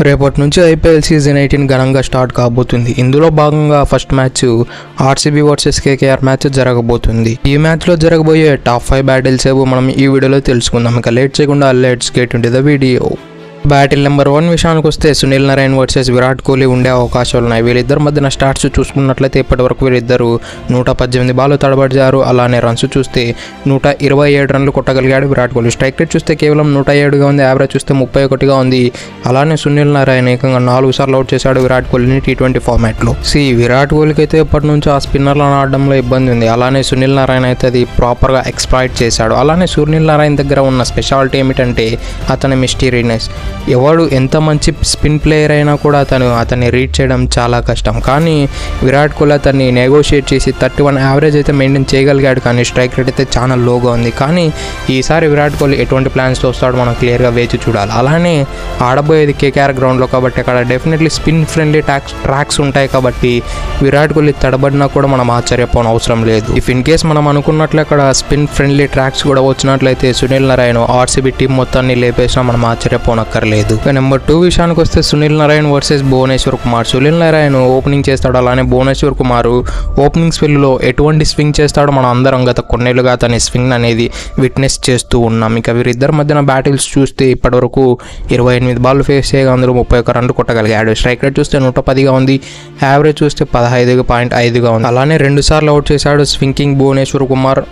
రేపటి నుంచి IPL season 18 ఘనంగా స్టార్ట్ కాబోతుంది. ఇందులో భాగంగా first match RCB versus KKR match జరగబోతుంది. ఈ మ్యాచ్లో జరగబోయే టాప్ 5 బ్యాటిల్స్ ఏవో మనం ఈ వీడియోలో తెలుసుకుందాం. ఇక లేట్ చేయకుండా let's get into the video. Battle number 1 విషయానికి వస్తే సునీల్ నారాయణ్ వర్సెస్ విరాట్ కోహ్లీ ఉండే అవకాశాలు ఉన్నాయి. వీళ్ళిద్దరి మధ్యన స్టాట్స్ చూసుకున్నట్లయితే ఇప్పటివరకు వీళ్ళిద్దరూ 118 బాల్ తడబడ్డారు. అలానే రన్స్ చూస్తే 127 రన్లు కొట్టగలిగాడు విరాట్ కోహ్లీ. స్ట్రైక్ రేట్ చూస్తే కేవలం 107గా ఉంది. యావరేజ్ చూస్తే 31గా ఉంది. అలానే సునీల్ నారాయణ్ ఏకంగా 4 సార్లు అవుట్ చేశాడు విరాట్ కోహ్లీని T20 ఫార్మాట్లో. విరాట్ కోహ్లీకి అయితే ఇప్పటి నుంచి ఆ స్పిన్నర్లను ఆడడంలో ఇబ్బంది ఉంది. అలానే సునీల్ నారాయణ్ అయితే అది ప్రాపర్గా ఎక్స్ప్లాయిట్ చేశాడు. అలానే సునీల్ నారాయణ్ దగ్గర ఉన్న స్పెషాలిటీ ఏమిటంటే అతని మిస్టీరియస్నెస్. ఎవడు ఎంత మంచి స్పిన్ ప్లేయర్ అయినా కూడా అతన్ని రీడ్ చేయడం చాలా కష్టం. కానీ విరాట్ కోహ్లీ అతన్ని నెగోషియేట్ చేసి 31 యావరేజ్ అయితే మెయింటైన్ చేయగలిగాడు. కానీ స్ట్రైక్ రేట్ అయితే చాలా లోగా ఉంది. కానీ ఈసారి విరాట్ కోహ్లీ ఎటువంటి ప్లాన్స్తో వస్తాడో మనం క్లియర్గా వేచి చూడాలి. అలానే ఆడబోయేది కేకేఆర్ గ్రౌండ్లో కాబట్టి అక్కడ డెఫినెట్లీ స్పిన్ ఫ్రెండ్లీ ట్రాక్స్ ఉంటాయి. కాబట్టి విరాట్ కోహ్లీ తడబడినా కూడా మనం ఆశ్చర్యపోవడం అవసరం లేదు. ఇఫ్ ఇన్ కేస్ మనం అనుకున్నట్లు అక్కడ స్పిన్ ఫ్రెండ్లీ ట్రాక్స్ కూడా వచ్చినట్లయితే సునీల్ నారాయణ్ ఆర్సీబీ టీం మొత్తాన్ని లేపేసినా మనం ఆశ్చర్యపోనక్కర్లేదు. నెంబర్ 2 విషయానికి వస్తే సునీల్ నారాయణ్ వర్సెస్ భువనేశ్వర్ కుమార్. సునీల్ నారాయణ్ ఓపెనింగ్ చేస్తాడు. అలానే భువనేశ్వర్ కుమార్ ఓపెనింగ్ స్పెల్లో ఎటువంటి స్వింగ్ చేస్తాడో మనం అందరం గత కొన్నేళ్లుగా అతని స్వింగ్ అనేది విట్నెస్ చేస్తూ ఉన్నాం. ఇక వీరిద్దరి మధ్యన బ్యాటిల్స్ చూస్తే ఇప్పటివరకు 28 బాల్ ఫేస్ చేయగా అందులో 31 రన్లు కొట్టగలిగాడు. స్ట్రైక్ రేట్ చూస్తే 110గా ఉంది. యావరేజ్ చూస్తే 15.5గా ఉంది. అలానే 2 సార్లు అవుట్ చేశాడు స్వింకింగ్ భువనేశ్వర్ కుమార్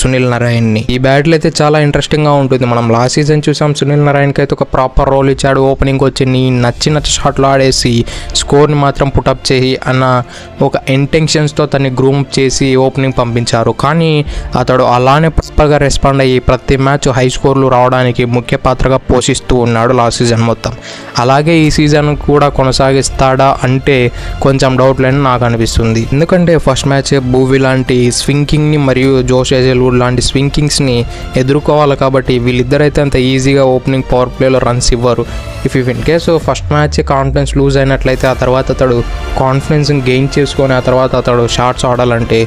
సునీల్ నారాయణ్ ని. ఈ బ్యాటిల్ అయితే చాలా ఇంట్రెస్టింగ్ గా ఉంటుంది. మనం లాస్ట్ సీజన్ చూసాం సునీల్ నారాయణ్ కి అయితే ఒక ప్రాపర్ రోల్ ఇచ్చాడు. ఓపెనింగ్ వచ్చి నచ్చిన షాట్లు ఆడేసి స్కోర్ని మాత్రం పుటప్ చేయి అన్న ఒక ఇంటెన్షన్స్తో తన్ని గ్రూమ్ చేసి ఓపెనింగ్ పంపించారు. కానీ అతడు అలానే ప్రాపర్గా రెస్పాండ్ అయ్యి ప్రతి మ్యాచ్ హై స్కోర్లు రావడానికి ముఖ్య పాత్రగా పోషిస్తూ ఉన్నాడు లాస్ట్ సీజన్ మొత్తం. అలాగే ఈ సీజన్ కూడా కొనసాగిస్తాడా అంటే కొంచెం డౌట్లని నాకు అనిపిస్తుంది. ఎందుకంటే ఫస్ట్ మ్యాచ్ భూవి లాంటి స్వింకింగ్ని మరియు జోష్ హేజల్వుడ్ లాంటి స్వింకింగ్స్ని ఎదుర్కోవాలి. కాబట్టి వీళ్ళిద్దరైతే అంత ఈజీగా ఓపెనింగ్ పవర్ ప్లేలో రన్స్ ఇవ్వరు. If in case first match confidence lose అయినట్లయితే ఆ తర్వాత అతడు కాన్ఫిడెన్స్ గెయిన్ చేసుకొని ఆ తర్వాత అతడు షాట్స్ ఆడాలంటే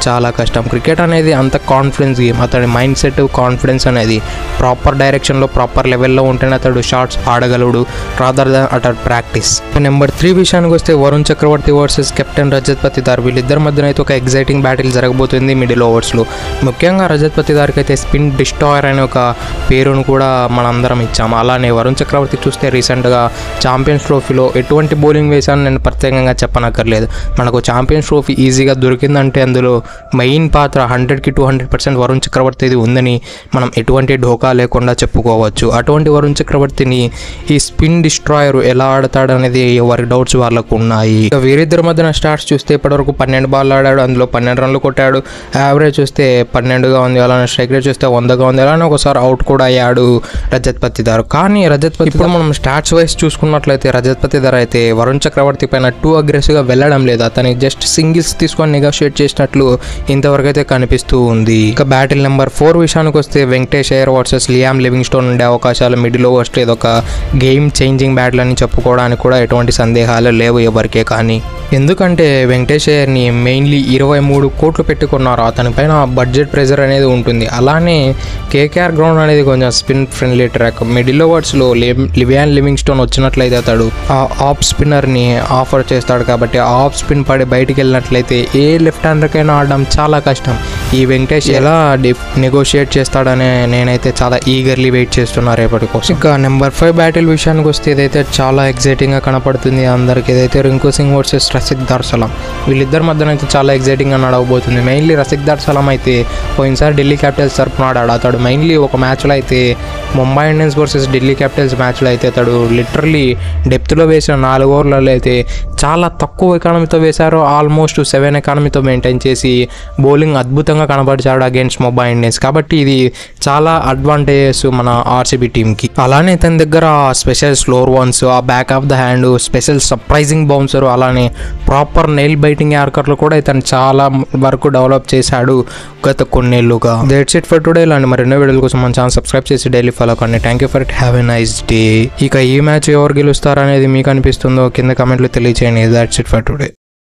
చాలా కష్టం. క్రికెట్ అనేది అంత కాన్ఫిడెన్స్ గేమ్. అతడి మైండ్ సెట్ కాన్ఫిడెన్స్ అనేది ప్రాపర్ డైరెక్షన్లో ప్రాపర్ లెవెల్లో ఉంటేనే అతడు షాట్స్ ఆడగలడు రాదర్ దాన్ అతడు ప్రాక్టీస్. నెంబర్ 3 విషయానికి వస్తే వరుణ్ చక్రవర్తి వర్సెస్ కెప్టెన్ రజత్ పతిదార్. వీళ్ళిద్దరి మధ్యన అయితే ఒక ఎగ్జైటింగ్ బ్యాటిల్ జరగబోతుంది మిడిల్ ఓవర్స్లో. ముఖ్యంగా రజత్ పతిదార్కి అయితే స్పిన్ డిస్ట్రాయర్ అనే ఒక పేరును కూడా మనందరం ఇచ్చాము. అలానే వరుణ్ చక్రవర్తి చూస్తే రీసెంట్గా ఛాంపియన్స్ ట్రోఫీలో ఎటువంటి బౌలింగ్ వేశాను నేను ప్రత్యేకంగా చెప్పనక్కర్లేదు. మనకు ఛాంపియన్స్ ట్రోఫీ ఈజీగా దొరికిందంటే అందులో మెయిన్ పాత్ర 100కి 200% వరుణ్ చక్రవర్తిది ఉందని మనం ఎటువంటి ఢోకా లేకుండా చెప్పుకోవచ్చు. అటువంటి వరుణ్ చక్రవర్తిని ఈ స్పిన్ డిస్ట్రాయర్ ఎలా ఆడతాడనేది ఎవరి డౌట్స్ వాళ్ళకు ఉన్నాయి. వీరిద్దరి మధ్యన స్టార్ట్స్ చూస్తే ఇప్పటివరకు 12 బాల్ ఆడాడు. అందులో 12 రన్లు కొట్టాడు. యావరేజ్ చూస్తే 12గా ఉంది. అలానే స్ట్రైక్ రేట్ చూస్తే 100గా ఉంది. అలానే ఒకసారి అవుట్ కూడా అయ్యాడు రజత్ పతిదార్. కానీ రజత్ పతి ఇప్పుడు మనం స్టాట్స్ వైజ్ చూసుకున్నట్లయితే రజత్ పతిదార్ అయితే వరుణ్ చక్రవర్తి పైన టూ అగ్రెసివ్గా వెళ్ళడం లేదు. అతని జస్ట్ సింగిల్స్ తీసుకొని నెగోషియేట్ చేసినట్లు ఇంతవరకు అయితే కనిపిస్తూ ఉంది. ఇక బ్యాటిల్ నెంబర్ 4 విషయానికి వస్తే Venkatesh Iyer versus Liam Livingstone ఉండే అవకాశాలు మిడిల్ ఓవర్స్లో ఇదొక గేమ్ చేంజింగ్ బ్యాటిల్ అని చెప్పుకోవడానికి కూడా ఎటువంటి సందేహాలు లేవు ఎవరికే. కానీ ఎందుకంటే వెంకటేష్ అయ్యర్ని మెయిన్లీ 23 కోట్లు పెట్టుకున్నారు. అతని పైన బడ్జెట్ ప్రెజర్ అనేది ఉంటుంది. అలానే కేకేఆర్ గ్రౌండ్ అనేది కొంచెం స్పిన్ ఫ్రెండ్లీ ట్రాక్. మిడిల్ ఓవర్స్లో లియామ్ లివింగ్స్టోన్ వచ్చినట్లయితే అతడు ఆ ఆఫ్ స్పిన్నర్ని ఆఫర్ చేస్తాడు. కాబట్టి ఆ ఆఫ్ స్పిన్ పడి బయటికి వెళ్ళినట్లయితే ఏ లెఫ్ట్ హ్యాండర్కైనా ఆడడం చాలా కష్టం. ఈ వెంకటేష్ ఎలా నెగోషియేట్ చేస్తాడనే నేనైతే చాలా ఈగర్లీ వెయిట్ చేస్తున్నా రేపటి కోసం. ఇంకా నెంబర్ 5 బ్యాటిల్ విషయానికి వస్తే ఇదైతే చాలా ఎగ్జైటింగ్గా కనపడుతుంది అందరికి. ఇదైతే రింకు సింగ్ వర్సెస్ రసిక్ దార్ సలాం. వీళ్ళిద్దరి మధ్యన అయితే చాలా ఎగ్జైటింగ్గా నడవబోతుంది. మెయిన్లీ రసిక్ దార్ సలాం అయితే పోయినసారి ఢిల్లీ క్యాపిటల్స్ తరపున ఆడాడు. అతడు మెయిన్లీ ఒక మ్యాచ్లో అయితే Mumbai Indians versus Delhi Capitals మ్యాచ్లో అయితే అతడు లిటరలీ డెప్త్లో వేసిన 4 ఓవర్లలో అయితే చాలా తక్కువ ఎకానమీతో వేశారు. ఆల్మోస్ట్ 7 ఎకానమీతో మెయింటైన్ చేసి బౌలింగ్ అద్భుతంగా కనబరిచాడు అగేన్స్ట్ ముంబై ఇండియన్స్. కాబట్టి ఇది చాలా అడ్వాంటేజెస్ మన ఆర్సీబీ టీంకి. అలానే తన దగ్గర స్పెషల్ స్లోర్ వన్స్, ఆ back of the hand, special surprising bouncer, అలానే ప్రాపర్ నెయిల్ బైటింగ్ యార్కర్లు కూడా ఇతను చాలా వరకు డెవలప్ చేశాడు గత కొన్నేళ్లుగా. That's it for today. ఇలాంటి మరెన్నో వీడియోల కోసం మన ఛానల్ సబ్స్క్రైబ్ చేసి డైలీ ఫాలో కండి. Thank you for it. Have a nice day. ఇక ఈ మ్యాచ్ ఎవరు గెలుస్తారనేది మీకు అనిపిస్తుందో కింద కామెంట్లో తెలియచేయండి. That's it for today.